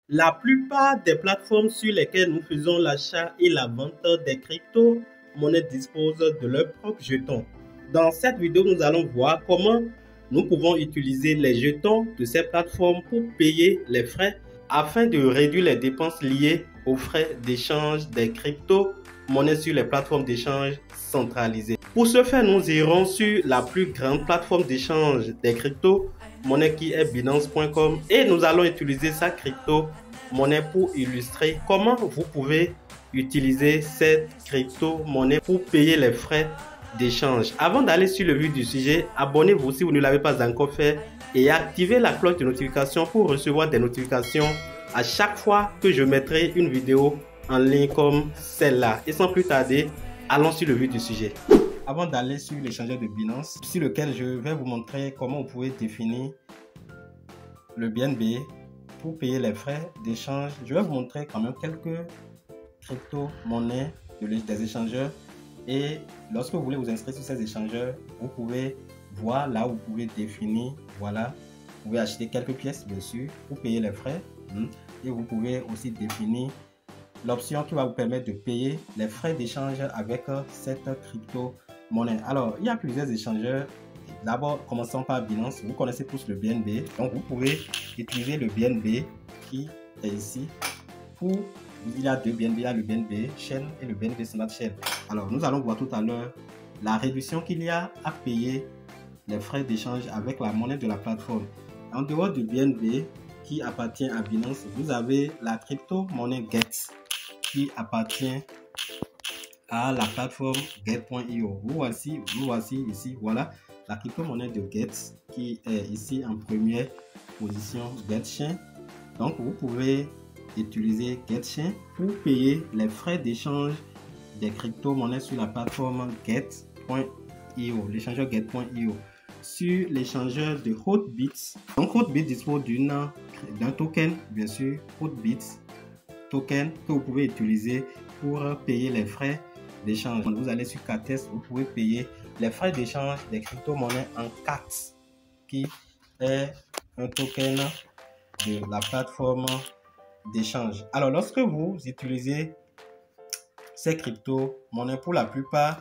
La plupart des plateformes sur lesquelles nous faisons l'achat et la vente des crypto-monnaies disposent de leurs propres jetons. Dans cette vidéo, nous allons voir comment nous pouvons utiliser les jetons de ces plateformes pour payer les frais afin de réduire les dépenses liées aux frais d'échange des crypto-monnaies sur les plateformes d'échange centralisées. Pour ce faire, nous irons sur la plus grande plateforme d'échange des crypto-monnaies qui est Binance.com et nous allons utiliser sa crypto-monnaie pour illustrer comment vous pouvez utiliser cette crypto-monnaie pour payer les frais d'échange. Avant d'aller sur le vif du sujet, abonnez-vous si vous ne l'avez pas encore fait et activez la cloche de notification pour recevoir des notifications à chaque fois que je mettrai une vidéo en ligne comme celle-là. Et sans plus tarder, allons sur le vif du sujet. Avant d'aller sur l'échangeur de Binance, sur lequel je vais vous montrer comment vous pouvez définir le BNB pour payer les frais d'échange, je vais vous montrer quand même quelques crypto-monnaies des échangeurs. Et lorsque vous voulez vous inscrire sur ces échangeurs, vous pouvez voir là où vous pouvez définir, voilà, vous pouvez acheter quelques pièces bien sûr pour payer les frais. Et vous pouvez aussi définir l'option qui va vous permettre de payer les frais d'échange avec cette crypto-monnaie. Alors, il y a plusieurs échangeurs. D'abord, commençons par Binance. Vous connaissez tous le BNB. Donc, vous pouvez utiliser le BNB qui est ici. Il y a deux BNB, il y a le BNB Chain et le BNB Smart Chain. Alors, nous allons voir tout à l'heure la réduction qu'il y a à payer les frais d'échange avec la monnaie de la plateforme. En dehors du BNB qui appartient à Binance, vous avez la crypto-monnaie Get qui appartient à la plateforme Get.io. Vous voici ici, voilà la crypto-monnaie de Get qui est ici en première position, GetChain. Donc, vous pouvez utiliser GetChain pour payer les frais d'échange des crypto-monnaies sur la plateforme Get.io, l'échangeur Get.io. Sur l'échangeur de Hotbit, donc Hotbit dispose d'un token, bien sûr, Hotbit token que vous pouvez utiliser pour payer les frais d'échange. Quand vous allez sur Kates, vous pouvez payer les frais d'échange des crypto-monnaies en CAT, qui est un token de la plateforme d'échange. Alors, lorsque vous utilisez ces crypto-monnaies, pour la plupart,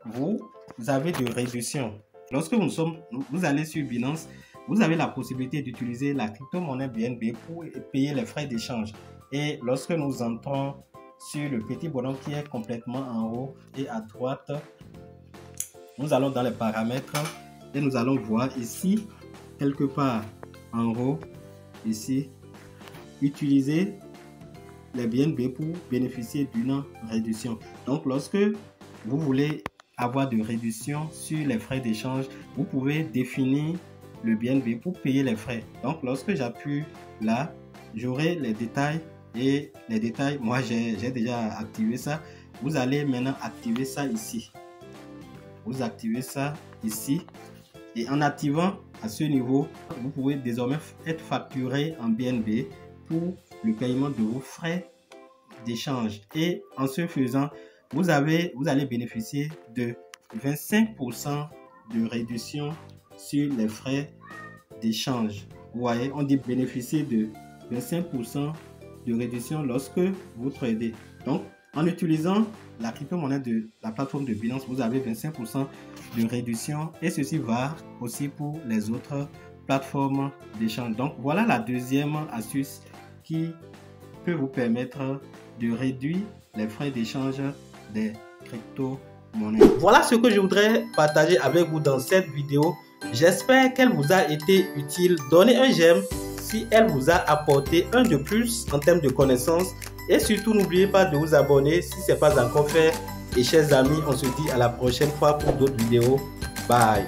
vous avez de réduction. Lorsque vous allez sur Binance, vous avez la possibilité d'utiliser la crypto-monnaie BNB pour payer les frais d'échange. Et lorsque nous entrons sur le petit bonhomme qui est complètement en haut et à droite, nous allons dans les paramètres et nous allons voir ici, quelque part en haut, ici, utiliser les BNB pour bénéficier d'une réduction. Donc, lorsque vous voulez avoir de réduction sur les frais d'échange, vous pouvez définir le BNB pour payer les frais. Donc, lorsque j'appuie là, j'aurai les détails et les détails, moi j'ai déjà activé ça. Vous allez maintenant activer ça ici. Vous activez ça ici et en activant à ce niveau, vous pouvez désormais être facturé en BNB pour le paiement de vos frais d'échange. Et en ce faisant, vous allez bénéficier de 25% de réduction sur les frais d'échange. Vous voyez, on dit bénéficier de 25% de réduction lorsque vous tradez. Donc, en utilisant la crypto-monnaie de la plateforme de Binance, vous avez 25% de réduction et ceci va aussi pour les autres plateformes d'échange. Donc, voilà la deuxième astuce qui peut vous permettre de réduire les frais d'échange des crypto-monnaies. Voilà ce que je voudrais partager avec vous dans cette vidéo. J'espère qu'elle vous a été utile. Donnez un j'aime si elle vous a apporté un de plus en termes de connaissances. Et surtout, n'oubliez pas de vous abonner si ce n'est pas encore fait. Et chers amis, on se dit à la prochaine fois pour d'autres vidéos. Bye!